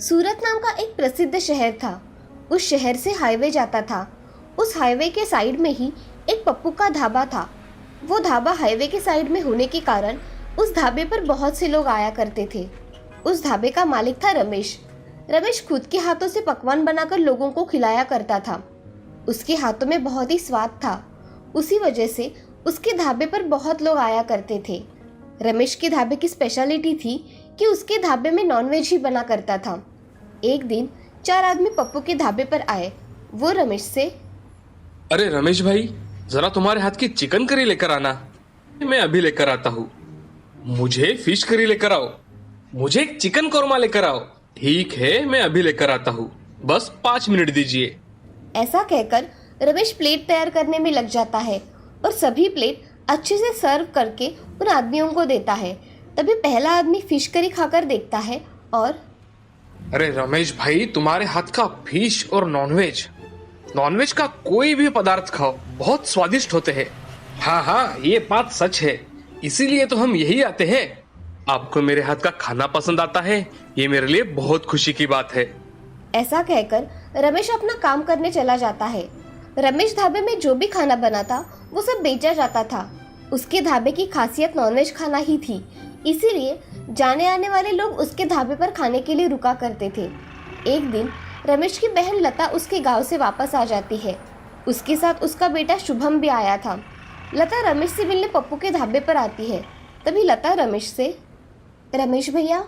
सूरत नाम का एक प्रसिद्ध शहर था। उस शहर से हाईवे जाता था। उस हाईवे के साइड में ही एक पप्पू का ढाबा था। वो ढाबा हाईवे के साइड में होने के कारण उस ढाबे पर बहुत से लोग आया करते थे। उस ढाबे का मालिक था रमेश। रमेश खुद के हाथों से पकवान बनाकर लोगों को खिलाया करता था। उसके हाथों में बहुत ही स्वाद था। उसी वजह से उसके ढाबे पर बहुत लोग आया करते थे। रमेश के ढाबे की स्पेशलिटी थी कि उसके ढाबे में नॉनवेज ही बना करता था। एक दिन 4 आदमी पप्पू के ढाबे पर आए। वो रमेश से, अरे रमेश भाई, जरा तुम्हारे हाथ की चिकन करी लेकर आना। मैं अभी लेकर आता हूँ। मुझे फिश करी लेकर आओ। मुझे एक चिकन कोरमा लेकर आओ। ठीक है, मैं अभी लेकर आता हूँ, बस 5 मिनट दीजिए। ऐसा कहकर रमेश प्लेट तैयार करने में लग जाता है और सभी प्लेट अच्छे से सर्व करके उन आदमियों को देता है। तभी पहला आदमी फिश करी खाकर देखता है और, अरे रमेश भाई, तुम्हारे हाथ का फिश और नॉनवेज का कोई भी पदार्थ खाओ, बहुत स्वादिष्ट होते हैं। हाँ हाँ, ये बात सच है, इसीलिए तो हम यही आते हैं। आपको मेरे हाथ का खाना पसंद आता है, ये मेरे लिए बहुत खुशी की बात है। ऐसा कहकर रमेश अपना काम करने चला जाता है। रमेश ढाबे में जो भी खाना बना था वो सब बेचा जाता था। उसके ढाबे की खासियत नॉनवेज खाना ही थी, इसीलिए जाने आने वाले लोग उसके ढाबे पर खाने के लिए रुका करते थे। एक दिन रमेश की बहन लता उसके गांव से वापस आ जाती है। उसके साथ उसका बेटा शुभम भी आया था। लता रमेश से मिलने पप्पू के ढाबे पर आती है। तभी लता रमेश से, रमेश भैया।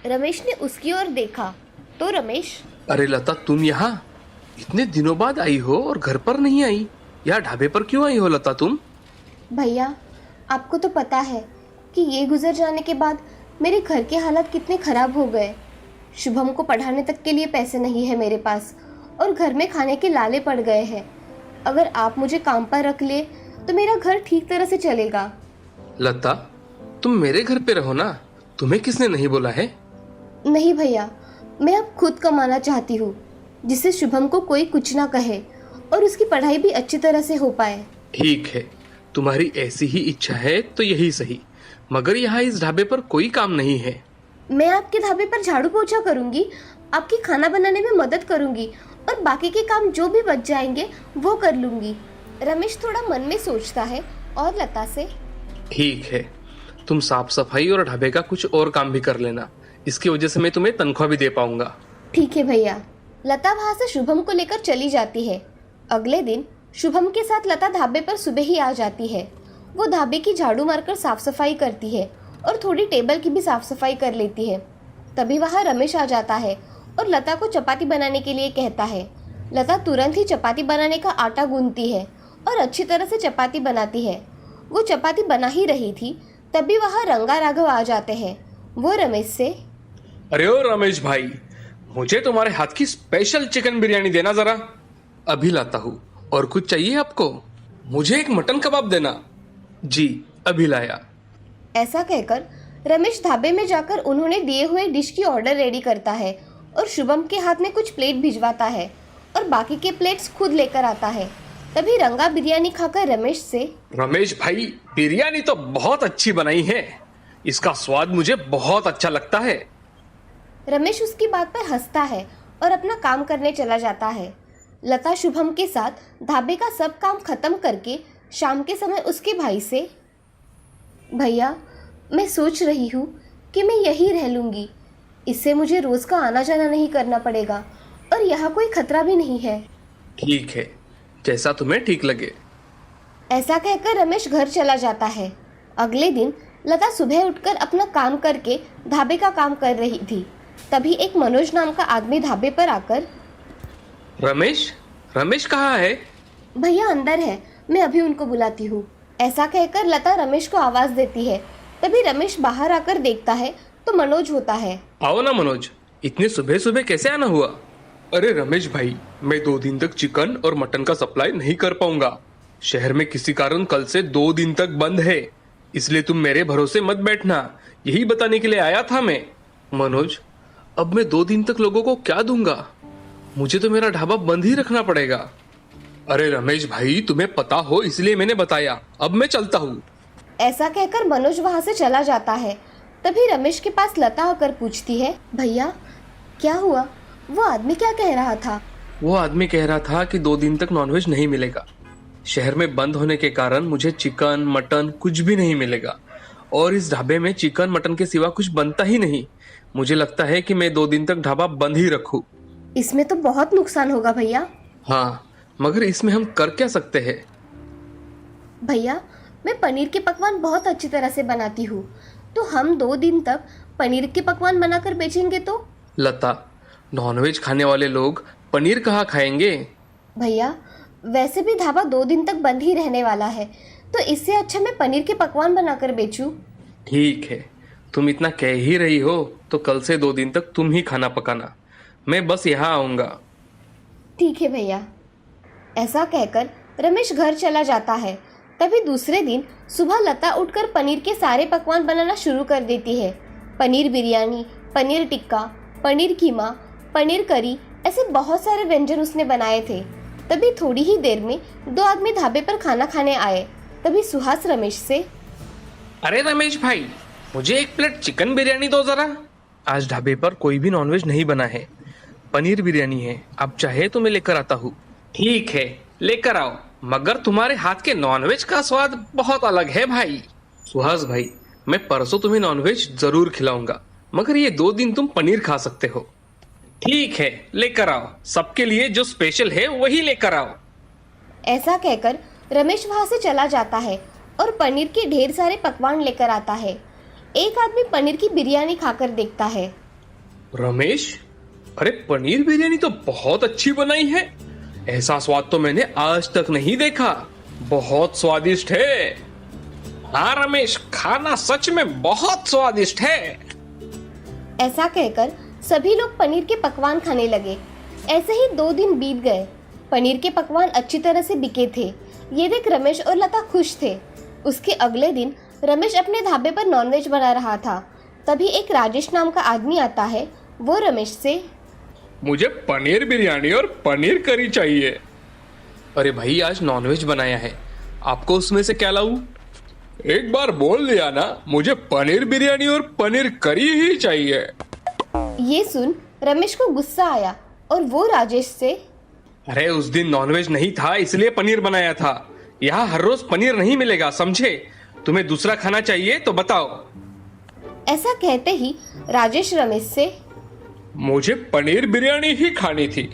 रमेश ने उसकी ओर देखा तो रमेश, अरे लता, तुम यहाँ इतने दिनों बाद आई हो और घर पर नहीं आई। यहाँ ढाबे पर क्यों आई हो लता तुम? भैया, आपको तो पता है कि ये गुजर जाने के बाद मेरे घर के हालात कितने खराब हो गए। शुभम को पढ़ाने तक के लिए पैसे नहीं है मेरे पास और घर में खाने के लाले पड़ गए हैं। अगर आप मुझे काम पर रख ले तो मेरा घर ठीक तरह से चलेगा। लता, तुम मेरे घर पे रहो ना, तुम्हें किसने नहीं बोला है? नहीं भैया, मैं अब खुद कमाना चाहती हूँ, जिससे शुभम को कोई कुछ ना कहे और उसकी पढ़ाई भी अच्छी तरह से हो पाए। ठीक है, तुम्हारी ऐसी ही इच्छा है तो यही सही, मगर यहाँ इस ढाबे पर कोई काम नहीं है। मैं आपके ढाबे पर झाड़ू पोछा करूंगी, आपकी खाना बनाने में मदद करूंगी और बाकी के काम जो भी बच जाएंगे वो कर लूंगी। रमेश थोड़ा मन में सोचता है और लता से, ठीक है, तुम साफ सफाई और ढाबे का कुछ और काम भी कर लेना, इसकी वजह से मैं तुम्हें तनख्वाह भी दे पाऊंगा। ठीक है भैया। लता वहां से शुभम को लेकर चली जाती है। अगले दिन शुभम के साथ लता ढाबे पर सुबह ही आ जाती है। वो ढाबे की झाड़ू मारकर साफ सफाई करती है और थोड़ी टेबल की भी साफ सफाई कर लेती है। तभी वहाँ रमेश आ जाता है और लता को चपाती बनाने के लिए कहता है। लता तुरंत ही चपाती बनाने का आटा गूंथती है और अच्छी तरह से चपाती बनाती है। वो चपाती बना ही रही थी, तभी वहाँ रंगा राघव आ जाते हैं। वो रमेश से, अरे ओ रमेश भाई, मुझे तुम्हारे हाथ की स्पेशल चिकन बिरयानी देना जरा। अभी लाता हूँ। और कुछ चाहिए आपको? मुझे एक मटन कबाब देना। जी, अभी लाया। ऐसा कहकर रमेश ढाबे में जाकर उन्होंने दिए हुए डिश की ऑर्डर रेडी करता है और शुभम के हाथ में कुछ प्लेट भिजवाता है और बाकी के प्लेट्स खुद लेकर आता है। तभी रंगा बिरयानी खाकर रमेश से, रमेश भाई, बिरयानी तो बहुत अच्छी बनाई है, इसका स्वाद मुझे बहुत अच्छा लगता है। रमेश उसकी बात पर हंसता है और अपना काम करने चला जाता है। लता शुभम के साथ ढाबे का सब काम खत्म करके शाम के समय उसके भाई से, भैया, मैं सोच रही हूँ कि मैं यहीं रह लूँगी। इससे मुझे रोज़ का आना जाना नहीं करना पड़ेगा और यहाँ कोई खतरा भी नहीं है। ठीक है, जैसा तुम्हें ठीक लगे। ऐसा कहकर रमेश घर चला जाता है। अगले दिन लता सुबह उठकर अपना काम करके ढाबे का काम कर रही थी। तभी एक मनोज नाम का आदमी ढाबे पर आकर, रमेश कहाँ है? भैया अंदर है, मैं अभी उनको बुलाती हूँ। ऐसा कहकर लता रमेश को आवाज देती है। तभी रमेश बाहर आकर देखता है तो मनोज होता है। आओ ना मनोज, इतने सुबह सुबह कैसे आना हुआ? अरे रमेश भाई, मैं 2 दिन तक चिकन और मटन का सप्लाई नहीं कर पाऊंगा। शहर में किसी कारण कल से 2 दिन तक बंद है, इसलिए तुम मेरे भरोसे मत बैठना, यही बताने के लिए आया था मैं। मनोज, अब मैं 2 दिन तक लोगों को क्या दूंगा? मुझे तो मेरा ढाबा बंद ही रखना पड़ेगा। अरे रमेश भाई, तुम्हें पता हो इसलिए मैंने बताया, अब मैं चलता हूँ। ऐसा कहकर मनोज वहाँ से चला जाता है। तभी रमेश के पास लता आकर पूछती है, भैया, क्या हुआ? वो आदमी क्या कह रहा था? वो आदमी कह रहा था कि 2 दिन तक नॉनवेज नहीं मिलेगा। शहर में बंद होने के कारण मुझे चिकन मटन कुछ भी नहीं मिलेगा, और इस ढाबे में चिकन मटन के सिवा कुछ बनता ही नहीं। मुझे लगता है कि मैं 2 दिन तक ढाबा बंद ही रखूं। इसमें तो बहुत नुकसान होगा भैया। हाँ, मगर इसमें हम कर क्या सकते हैं? भैया, मैं पनीर के पकवान बहुत अच्छी तरह से बनाती हूँ, तो हम 2 दिन तक पनीर के पकवान बनाकर बेचेंगे तो? लता, नॉनवेज खाने वाले लोग पनीर कहाँ खाएंगे? भैया, वैसे भी ढाबा 2 दिन तक बंद ही रहने वाला है, तो इससे अच्छा मैं पनीर के पकवान बनाकर बेचूं। ठीक है, तुम इतना कह ही रही हो तो कल से 2 दिन तक तुम ही खाना पकाना। मैं बस यहाँ आऊँगा। ठीक है भैया। ऐसा कहकर रमेश घर चला जाता है। तभी दूसरे दिन सुबह लता उठकर पनीर के सारे पकवान बनाना शुरू कर देती है। पनीर बिरयानी, पनीर टिक्का, पनीर कीमा, पनीर करी, ऐसे बहुत सारे व्यंजन उसने बनाए थे। तभी थोड़ी ही देर में 2 आदमी ढाबे पर खाना खाने आए। तभी सुहास रमेश से, अरे रमेश भाई, मुझे 1 प्लेट चिकन बिरयानी दो जरा। आज ढाबे पर कोई भी नॉनवेज नहीं बना है, पनीर बिरयानी है। आप चाहे तो मैं लेकर आता हूँ। ठीक है, लेकर आओ, मगर तुम्हारे हाथ के नॉनवेज का स्वाद बहुत अलग है भाई। सुहास भाई, मैं परसों तुम्हें नॉनवेज जरूर खिलाऊंगा, मगर ये 2 दिन तुम पनीर खा सकते हो। ठीक है, लेकर आओ, सबके लिए जो स्पेशल है वही लेकर आओ। ऐसा कहकर रमेश वहां से चला जाता है और पनीर के ढेर सारे पकवान लेकर आता है। एक आदमी पनीर की बिरयानी खाकर देखता है। रमेश, अरे पनीर बिरयानी तो बहुत अच्छी बनाई है। ऐसा स्वाद तो मैंने आज तक नहीं देखा। बहुत स्वादिष्ट है। हाँ रमेश, खाना सच में बहुत स्वादिष्ट है। ऐसा कहकर सभी लोग पनीर के पकवान खाने लगे। ऐसे ही 2 दिन बीत गए। पनीर के पकवान अच्छी तरह से बिके थे। ये देख रमेश और लता खुश थे। उसके अगले दिन रमेश अपने ढाबे पर नॉनवेज बना रहा था। तभी एक राजेश नाम का आदमी आता है। वो रमेश से, मुझे पनीर बिरयानी और पनीर करी चाहिए। अरे भाई, आज नॉनवेज बनाया है, आपको उसमें से क्या लाऊं? एक बार बोल दिया ना, मुझे पनीर बिरयानी और पनीर करी ही चाहिए। ये सुन रमेश को गुस्सा आया और वो राजेश से, अरे उस दिन नॉनवेज नहीं था इसलिए पनीर बनाया था। यहाँ हर रोज पनीर नहीं मिलेगा, समझे? तुम्हें दूसरा खाना चाहिए तो बताओ। ऐसा कहते ही राजेश रमेश से, मुझे पनीर बिरयानी ही खानी थी।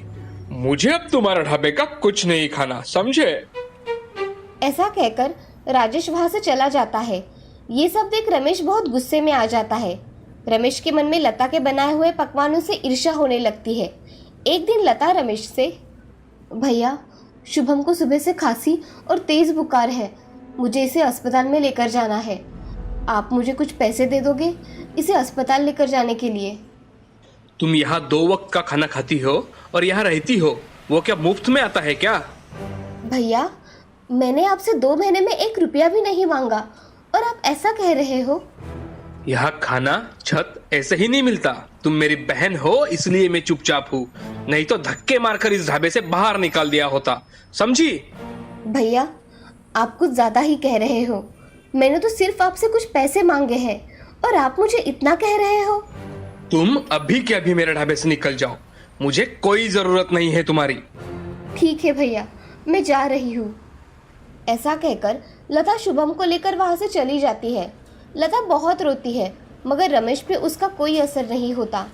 मुझे अब तुम्हारा ढाबे का कुछ नहीं खाना, समझे? ऐसा कहकर राजेश वहां से चला जाता है। ये सब देख रमेश बहुत गुस्से में आ जाता है। रमेश के मन में लता के बनाए हुए पकवानों से ईर्ष्या होने लगती है। एक दिन लता रमेश से, भैया, शुभम को सुबह से खांसी और तेज बुखार है। मुझे इसे अस्पताल में लेकर जाना है। आप मुझे कुछ पैसे दे दोगे इसे अस्पताल लेकर जाने के लिए? तुम यहाँ 2 वक्त का खाना खाती हो और यहाँ रहती हो, वो क्या मुफ्त में आता है क्या? भैया, मैंने आपसे 2 महीने में 1 रुपया भी नहीं मांगा और आप ऐसा कह रहे हो? यहाँ खाना छत ऐसे ही नहीं मिलता। तुम मेरी बहन हो इसलिए मैं चुपचाप हूँ, नहीं तो धक्के मारकर इस ढाबे से बाहर निकाल दिया होता, समझी? भैया, आप कुछ ज्यादा ही कह रहे हो। मैंने तो सिर्फ आपसे कुछ पैसे मांगे हैं और आप मुझे इतना कह रहे हो। तुम अभी के अभी मेरे ढाबे से निकल जाओ, मुझे कोई जरूरत नहीं है तुम्हारी। ठीक है भैया, मैं जा रही हूँ। ऐसा कहकर लता शुभम को लेकर वहां से चली जाती है। लता बहुत रोती है, मगर रमेश पे उसका कोई असर नहीं होता।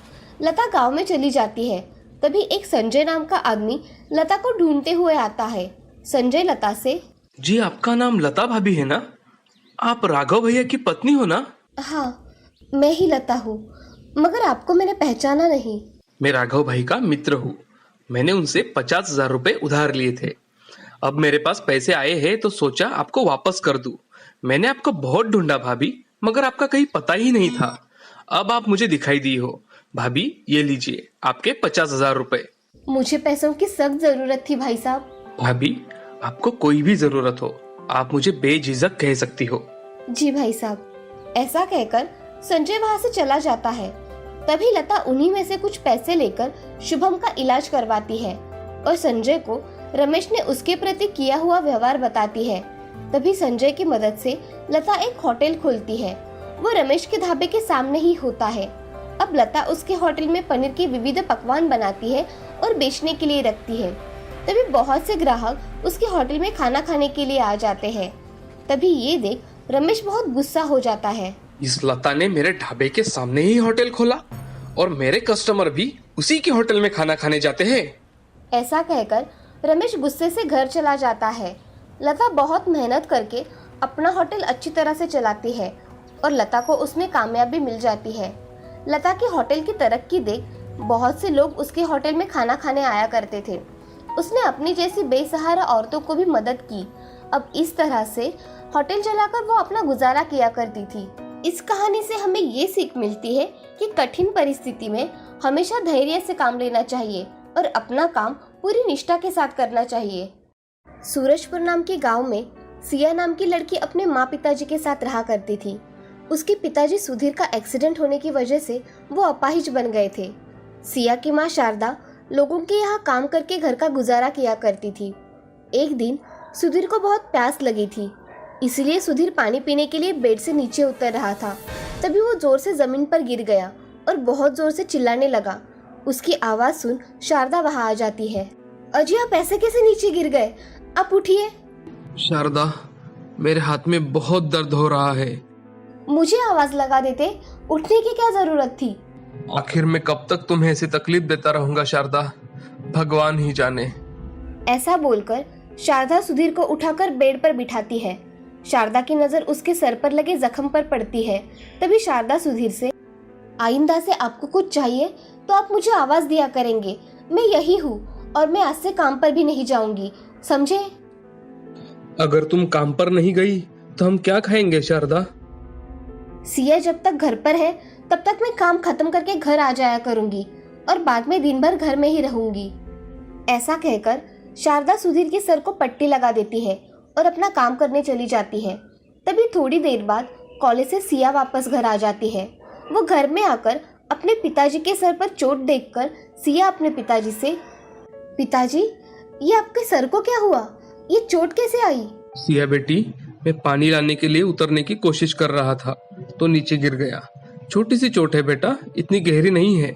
लता गांव में चली जाती है। तभी एक संजय नाम का आदमी लता को ढूंढते हुए आता है। संजय लता से, जी आपका नाम लता भाभी है ना? आप राघव भैया की पत्नी हो ना? हाँ, मैं ही लता हूँ, मगर आपको मैंने पहचाना नहीं। मैं राघव भाई का मित्र हूँ। मैंने उनसे 50,000 रुपए उधार लिए थे। अब मेरे पास पैसे आए हैं तो सोचा आपको वापस कर दूं। मैंने आपको बहुत ढूंढा भाभी, मगर आपका कहीं पता ही नहीं था। अब आप मुझे दिखाई दी हो। भाभी, ये लीजिए आपके 50,000 रुपए। मुझे पैसों की सख्त जरूरत थी भाई साहब। भाभी, आपको कोई भी जरूरत हो आप मुझे बेझिझक कह सकती हो। जी भाई साहब। ऐसा कहकर संजय वहां से चला जाता है। तभी लता उन्हीं में से कुछ पैसे लेकर शुभम का इलाज करवाती है और संजय को रमेश ने उसके प्रति किया हुआ व्यवहार बताती है। तभी संजय की मदद से लता एक होटल खोलती है। वो रमेश के ढाबे के सामने ही होता है। अब लता उसके होटल में पनीर के विविध पकवान बनाती है और बेचने के लिए रखती है। तभी बहुत से ग्राहक उसके होटल में खाना खाने के लिए आ जाते हैं। तभी ये देख रमेश बहुत गुस्सा हो जाता है। इस लता ने मेरे ढाबे के सामने ही होटल खोला और मेरे कस्टमर भी उसी के होटल में खाना खाने जाते हैं। ऐसा कहकर रमेश गुस्से से घर चला जाता है। लता बहुत मेहनत करके अपना होटल अच्छी तरह से चलाती है और लता को उसमें कामयाबी मिल जाती है। लता के होटल की तरक्की देख बहुत से लोग उसके होटल में खाना खाने आया करते थे। उसने अपनी जैसी बेसहारा औरतों को भी मदद की। अब इस तरह से होटल चलाकर वो अपना गुजारा किया करती थी। इस कहानी से हमें ये सीख मिलती है कि कठिन परिस्थिति में हमेशा धैर्य से काम लेना चाहिए और अपना काम पूरी निष्ठा के साथ करना चाहिए। सूरजपुर नाम के गांव में सिया नाम की लड़की अपने माँ पिताजी के साथ रहा करती थी। उसके पिताजी सुधीर का एक्सीडेंट होने की वजह से वो अपाहिज बन गए थे। सिया की माँ शारदा लोगों के यहाँ काम करके घर का गुजारा किया करती थी। एक दिन सुधीर को बहुत प्यास लगी थी, इसलिए सुधीर पानी पीने के लिए बेड से नीचे उतर रहा था। तभी वो जोर से जमीन पर गिर गया और बहुत जोर से चिल्लाने लगा। उसकी आवाज सुन शारदा वहां आ जाती है। अजी, आप ऐसे कैसे नीचे गिर गए? आप उठिए। शारदा, मेरे हाथ में बहुत दर्द हो रहा है। मुझे आवाज लगा देते, उठने की क्या जरूरत थी? आखिर मैं कब तक तुम्हें ऐसी तकलीफ देता रहूंगा शारदा, भगवान ही जाने। ऐसा बोलकर शारदा सुधीर को उठाकर बेड पर बिठाती है। शारदा की नजर उसके सर पर लगे जख्म पर पड़ती है। तभी शारदा सुधीर से, आइंदा से आपको कुछ चाहिए तो आप मुझे आवाज दिया करेंगे। मैं यही हूँ और मैं आज से काम पर भी नहीं जाऊंगी, समझे? अगर तुम काम पर नहीं गई तो हम क्या खाएंगे शारदा? सिया जब तक घर पर है तब तक मैं काम खत्म करके घर आ जाया करूंगी और बाद में दिन भर घर में ही रहूंगी। ऐसा कहकर शारदा सुधीर के सर को पट्टी लगा देती है और अपना काम करने चली जाती है। तभी थोड़ी देर बाद कॉलेज से सिया वापस घर आ जाती है। वो घर में आकर अपने पिताजी के सर पर चोट देखकर सिया अपने पिताजी से, पिताजी, ये आपके सर को क्या हुआ? ये चोट कैसे आई? सिया बेटी, मैं पानी लाने के लिए उतरने की कोशिश कर रहा था तो नीचे गिर गया। छोटी सी चोट है बेटा, इतनी गहरी नहीं है।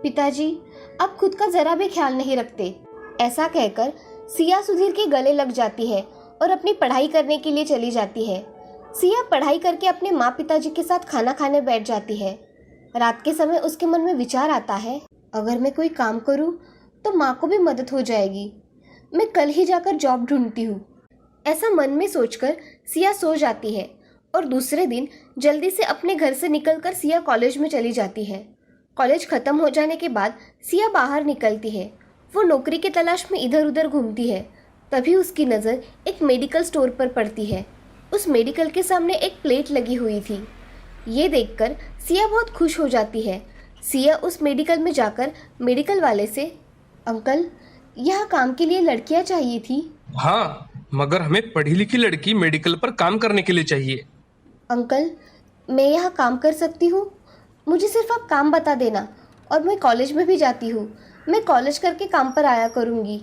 पिताजी, आप खुद का जरा भी ख्याल नहीं रखते। ऐसा कहकर सिया सुधीर के गले लग जाती है और अपनी पढ़ाई करने के लिए चली जाती है। सिया पढ़ाई करके अपने माँ पिताजी के साथ खाना खाने बैठ जाती है। रात के समय उसके मन में विचार आता है, अगर मैं कोई काम करूँ तो माँ को भी मदद हो जाएगी। मैं कल ही जाकर जॉब ढूंढती हूँ। ऐसा मन में सोचकर सिया सो जाती है और दूसरे दिन जल्दी से अपने घर से निकलकर सिया कॉलेज में चली जाती है। कॉलेज खत्म हो जाने के बाद सिया बाहर निकलती है। वो नौकरी की तलाश में इधर उधर घूमती है। तभी उसकी नज़र एक मेडिकल स्टोर पर पड़ती है। उस मेडिकल के सामने एक प्लेट लगी हुई थी। ये देखकर सिया बहुत खुश हो जाती है। सिया उस मेडिकल में जाकर मेडिकल वाले से, अंकल, यहाँ काम के लिए लड़कियाँ चाहिए थी। हाँ, मगर हमें पढ़ी लिखी लड़की मेडिकल पर काम करने के लिए चाहिए। अंकल, मैं यहाँ काम कर सकती हूँ? मुझे सिर्फ आप काम बता देना और मैं कॉलेज में भी जाती हूँ। मैं कॉलेज करके काम पर आया करूँगी।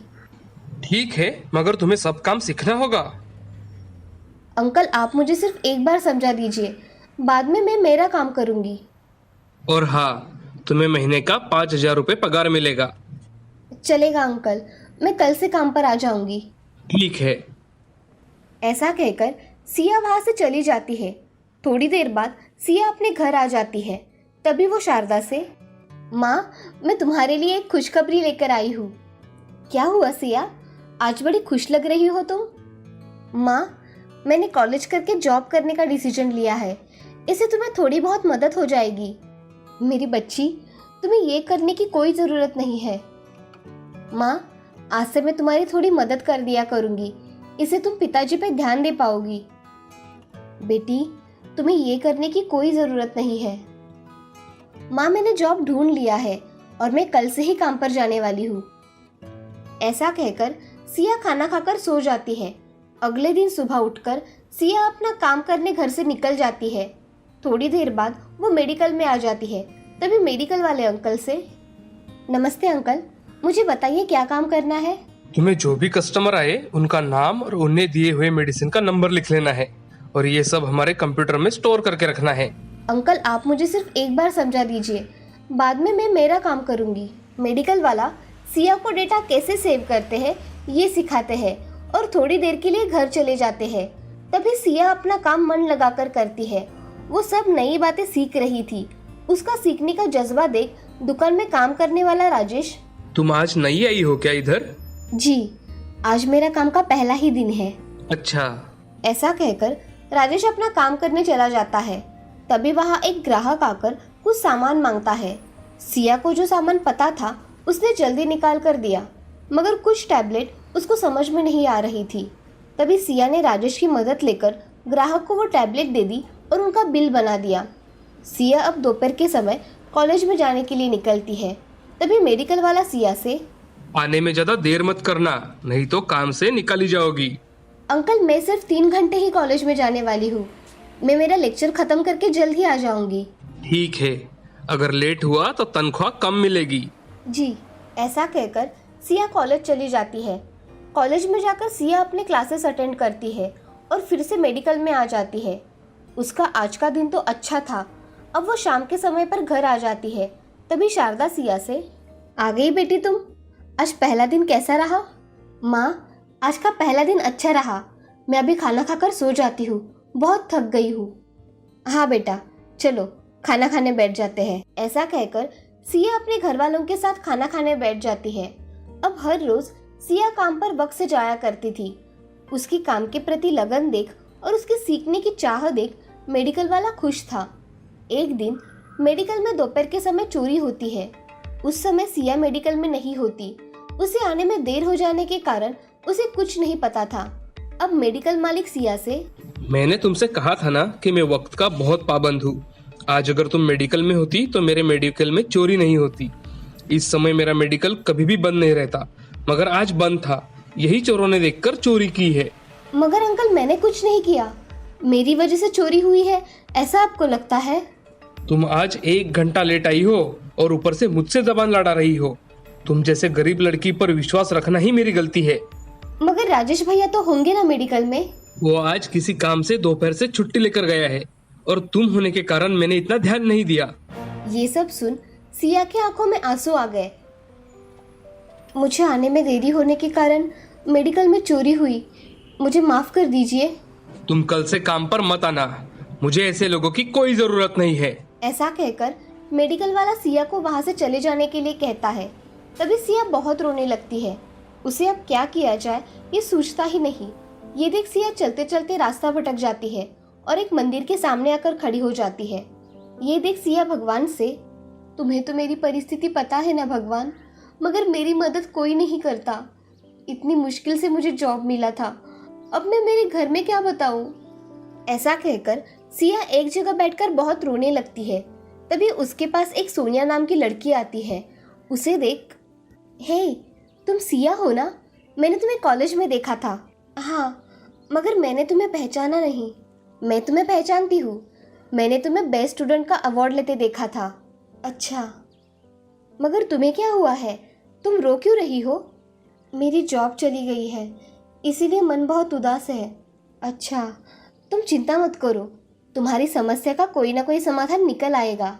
ठीक है, मगर तुम्हें सब काम सीखना होगा। अंकल, आप मुझे सिर्फ एक बार समझा दीजिए, बाद में मैं मेरा काम करूँगी। और हाँ, तुम्हें महीने का 5,000 रुपये पगार मिलेगा। चलेगा अंकल, मैं कल से काम पर आ जाऊँगी। ठीक है। ऐसा कहकर सिया वहाँ से चली जाती है। थोड़ी देर बाद सिया अपने घर आ जाती है। तभी वो शारदा से, माँ, मैं तुम्हारे लिए एक खुशखबरी लेकर आई हूँ। क्या हुआ सिया? आज बड़ी खुश लग रही हो तुम। माँ, मैंने कॉलेज करके जॉब करने का डिसीजन लिया है। इससे तुम्हें थोड़ी बहुत मदद हो जाएगी। मेरी बच्ची, तुम्हें ये करने की कोई ज़रूरत नहीं है। माँ, आज से मैं तुम्हारी थोड़ी मदद कर दिया करूँगी। इससे तुम पिताजी पे ध्यान दे पाओगी। बेटी, तुम्हें ये करने की कोई ज़रूरत नहीं है। माँ, मैंने जॉब ढूंढ लिया है और मैं कल से ही काम पर जाने वाली हूँ। ऐसा कहकर सिया खाना खाकर सो जाती है। अगले दिन सुबह उठकर सिया अपना काम करने घर से निकल जाती है। थोड़ी देर बाद वो मेडिकल में आ जाती है। तभी मेडिकल वाले अंकल से, नमस्ते अंकल, मुझे बताइए क्या काम करना है? तुम्हें जो भी कस्टमर आए उनका नाम और उन्हें दिए हुए मेडिसिन का नंबर लिख लेना है और ये सब हमारे कंप्यूटर में स्टोर करके रखना है। अंकल, आप मुझे सिर्फ एक बार समझा दीजिए, बाद में मैं मेरा काम करूँगी। मेडिकल वाला सिया को डेटा कैसे सेव करते हैं ये सिखाते हैं और थोड़ी देर के लिए घर चले जाते हैं। तभी सिया अपना काम मन लगाकर करती है। वो सब नई बातें सीख रही थी। उसका सीखने का जज्बा देख दुकान में काम करने वाला राजेश, तुम आज नई आई हो क्या इधर? जी, आज मेरा काम का पहला ही दिन है। अच्छा। ऐसा कहकर राजेश अपना काम करने चला जाता है। तभी वहाँ एक ग्राहक आकर कुछ सामान मांगता है। सिया को जो सामान पता था उसने जल्दी निकाल कर दिया, मगर कुछ टैबलेट उसको समझ में नहीं आ रही थी। तभी सिया ने राजेश की मदद लेकर ग्राहक को वो टैबलेट दे दी और उनका बिल बना दिया। सिया अब दोपहर के समय कॉलेज में जाने के लिए निकलती है। तभी मेडिकल वाला सिया से, आने में ज्यादा देर मत करना, नहीं तो काम से निकाली जाओगी। अंकल मैं सिर्फ 3 घंटे ही कॉलेज में जाने वाली हूँ। मैं मेरा लेक्चर खत्म करके जल्द ही आ जाऊंगी। ठीक है, अगर लेट हुआ तो तनख्वाह कम मिलेगी। जी। ऐसा कहकर सिया कॉलेज चली जाती है। कॉलेज में जाकर सिया अपने क्लासेस अटेंड करती है और फिर से मेडिकल में आ जाती है। उसका आज का दिन तो अच्छा था। अब वो शाम के समय पर घर आ जाती है। तभी शारदा सिया से, आ गई बेटी तुम? आज पहला दिन कैसा रहा? माँ, आज का पहला दिन अच्छा रहा। मैं अभी खाना खाकर सो जाती हूँ, बहुत थक गई हूँ। हाँ बेटा, चलो खाना खाने बैठ जाते हैं। ऐसा कहकर सिया अपने घर वालों के साथ खाना खाने बैठ जाती है। अब हर रोज सिया काम पर वक्त से जाया करती थी। उसकी काम के प्रति लगन देख और उसके सीखने की चाह देख मेडिकल वाला खुश था। एक दिन मेडिकल में दोपहर के समय चोरी होती है। उस समय सिया मेडिकल में नहीं होती। उसे आने में देर हो जाने के कारण उसे कुछ नहीं पता था। अब मेडिकल मालिक सिया से, मैंने तुमसे कहा था ना कि मैं वक्त का बहुत पाबंद हूँ। आज अगर तुम मेडिकल में होती तो मेरे मेडिकल में चोरी नहीं होती। इस समय मेरा मेडिकल कभी भी बंद नहीं रहता, मगर आज बंद था। यही चोरों ने देखकर चोरी की है। मगर अंकल मैंने कुछ नहीं किया, मेरी वजह से चोरी हुई है, ऐसा आपको लगता है? तुम आज 1 घंटा लेट आई हो और ऊपर से मुझसे जबान लड़ा रही हो। तुम जैसे गरीब लड़की पर विश्वास रखना ही मेरी गलती है। मगर राजेश भैया तो होंगे ना मेडिकल में? वो आज किसी काम से दोपहर से छुट्टी लेकर गया है और तुम होने के कारण मैंने इतना ध्यान नहीं दिया। ये सब सुन सिया के आंखों में आंसू आ गए। मुझे आने में देरी होने के कारण मेडिकल में चोरी हुई, मुझे माफ कर दीजिए। तुम कल से काम पर मत आना, मुझे ऐसे लोगों की कोई जरूरत नहीं है। ऐसा कहकर मेडिकल वाला सिया को वहां से चले जाने के लिए कहता है। तभी सिया बहुत रोने लगती है। उसे अब क्या किया जाए ये सोचता ही नहीं। ये देख सिया चलते चलते रास्ता भटक जाती है और एक मंदिर के सामने आकर खड़ी हो जाती है। ये देख सिया भगवान से, तुम्हें तो मेरी परिस्थिति पता है ना भगवान, मगर मेरी मदद कोई नहीं करता। इतनी मुश्किल से मुझे जॉब मिला था, अब मैं मेरे घर में क्या बताऊं? ऐसा कहकर सिया एक जगह बैठकर बहुत रोने लगती है। तभी उसके पास एक सोनिया नाम की लड़की आती है। उसे देख, हे तुम सिया हो ना? मैंने तुम्हें कॉलेज में देखा था। हाँ, मगर मैंने तुम्हें पहचाना नहीं। मैं तुम्हें पहचानती हूँ, मैंने तुम्हें बेस्ट स्टूडेंट का अवार्ड लेते देखा था। अच्छा, मगर तुम्हें क्या हुआ है? तुम रो क्यों रही हो? मेरी जॉब चली गई है, इसीलिए मन बहुत उदास है। अच्छा, तुम चिंता मत करो, तुम्हारी समस्या का कोई ना कोई समाधान निकल आएगा।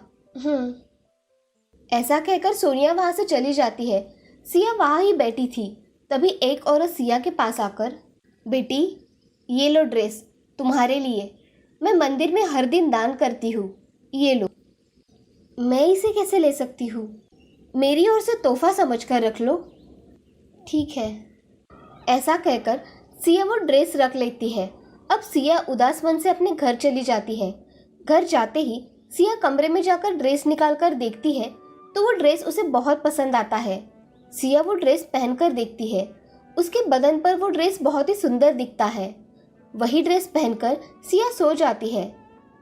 ऐसा कहकर सोनिया वहां से चली जाती है। सिया वहां ही बैठी थी। तभी एक औरत सिया के पास आकर, बेटी ये लो ड्रेस तुम्हारे लिए, मैं मंदिर में हर दिन दान करती हूँ, ये लो। मैं इसे कैसे ले सकती हूँ? मेरी ओर से तोहफा समझकर रख लो। ठीक है। ऐसा कहकर सिया वो ड्रेस रख लेती है। अब सिया उदास मन से अपने घर चली जाती है। घर जाते ही सिया कमरे में जाकर ड्रेस निकाल कर देखती है तो वो ड्रेस उसे बहुत पसंद आता है। सिया वो ड्रेस पहनकर देखती है। उसके बदन पर वो ड्रेस बहुत ही सुंदर दिखता है। वही ड्रेस पहनकर सिया सो जाती है।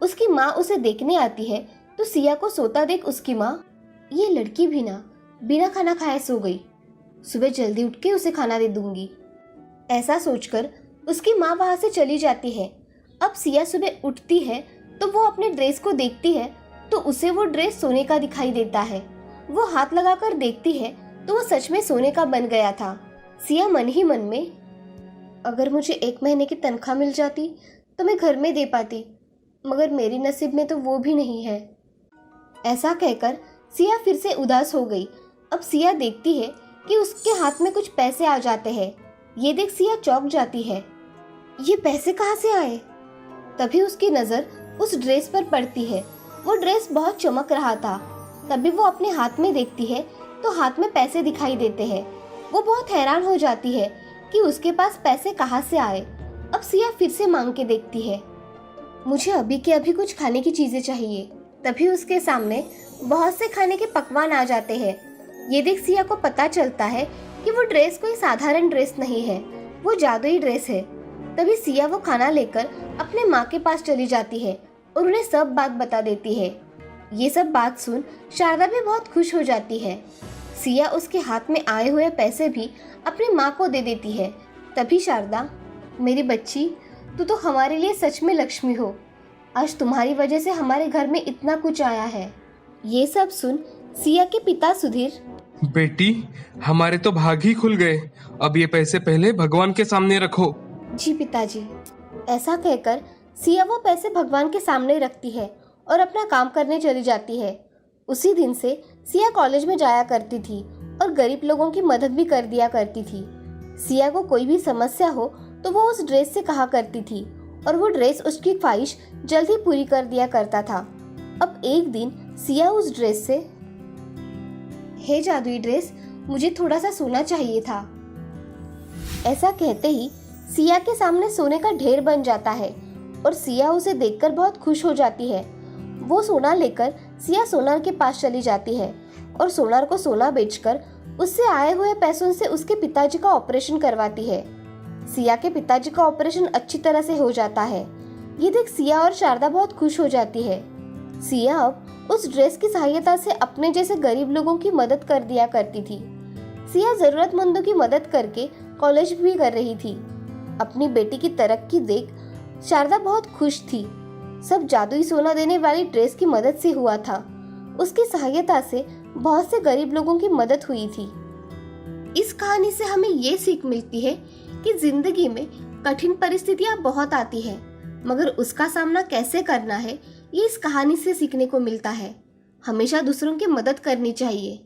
उसकी माँ उसे देखने आती है तो सिया को सोता देख उसकी माँ, ये लड़की भी ना बिना खाना खाए सो गई, सुबह जल्दी उठ के उसे खाना दे दूंगी। ऐसा सोचकर उसकी माँ वहां से चली जाती है। अब सिया सुबह उठती है तो वो अपने ड्रेस को देखती है तो उसे वो ड्रेस सोने का दिखाई देता है। वो हाथ लगाकर देखती है तो वो सच में सोने का बन गया था। सिया मन ही मन में, अगर मुझे 1 महीने की तनख्वाह मिल जाती तो मैं घर में दे पाती, मगर मेरी नसीब में तो वो भी नहीं है। ऐसा कहकर सिया फिर से उदास हो गई। अब सिया देखती है कि उसके हाथ में कुछ पैसे आ जाते हैं। ये देख सिया चौंक जाती है। ये पैसे कहाँ से आए? तभी उसकी नजर उस ड्रेस पर पड़ती है। वो ड्रेस बहुत चमक रहा था। तभी वो अपने हाथ में देखती है तो हाथ में पैसे दिखाई देते हैं। वो बहुत हैरान हो जाती है कि उसके पास पैसे कहाँ से आए। अब सिया फिर से मांग के देखती है, मुझे अभी के अभी कुछ खाने की चीजें चाहिए। तभी उसके सामने बहुत से खाने के पकवान आ जाते हैं। ये देख सिया को पता चलता है कि वो ड्रेस कोई साधारण ड्रेस नहीं है, वो जादुई ड्रेस है। तभी सिया वो खाना लेकर अपने माँ के पास चली जाती है और उन्हें सब बात बता देती है। ये सब बात सुन शारदा भी बहुत खुश हो जाती है। सिया उसके हाथ में आए हुए पैसे भी अपनी माँ को दे देती है। तभी शारदा, मेरी बच्ची, तू तो हमारे लिए सच में लक्ष्मी हो। आज तुम्हारी वजह से हमारे घर में इतना कुछ आया है। ये सब सुन सिया के पिता सुधीर, बेटी, हमारे तो भाग ही खुल गए। अब ये पैसे पहले भगवान के सामने रखो। जी पिताजी। ऐसा कहकर सिया वो पैसे भगवान के सामने रखती है और अपना काम करने चली जाती है। उसी दिन से सिया कॉलेज में जाया करती थी और गरीब लोगों की मदद भी कर दिया करती थी। सिया को कोई भी समस्या हो तो वो उस ड्रेस से कहा करती थी और वो ड्रेस उसकी ख्वाहिश जल्द ही पूरी कर दिया करता था। अब एक दिन सिया उस ड्रेस से, हे जादुई ड्रेस, मुझे थोड़ा सा सोना चाहिए था। ऐसा कहते ही सिया के सामने सोने का ढेर बन जाता है और सिया उसे देखकर बहुत खुश हो जाती है। वो सोना लेकर सिया सोनार के पास चली जाती है और सोनार को सोना बेचकर उससे आए हुए पैसों से उसके पिताजी का ऑपरेशन करवाती है। सिया के पिताजी का ऑपरेशन अच्छी तरह से हो जाता है। ये देख सिया और शारदा बहुत खुश हो जाती है। सिया अब उस ड्रेस की सहायता से अपने जैसे गरीब लोगों की मदद कर दिया करती थी। सिया जरूरतमंदों की मदद करके कॉलेज भी कर रही थी। अपनी बेटी की तरक्की देख शारदा बहुत खुश थी। सब जादुई सोना देने वाली ड्रेस की मदद से हुआ था। उसकी सहायता से बहुत से गरीब लोगों की मदद हुई थी। इस कहानी से हमें ये सीख मिलती है कि जिंदगी में कठिन परिस्थितियां बहुत आती हैं, मगर उसका सामना कैसे करना है ये इस कहानी से सीखने को मिलता है। हमेशा दूसरों की मदद करनी चाहिए।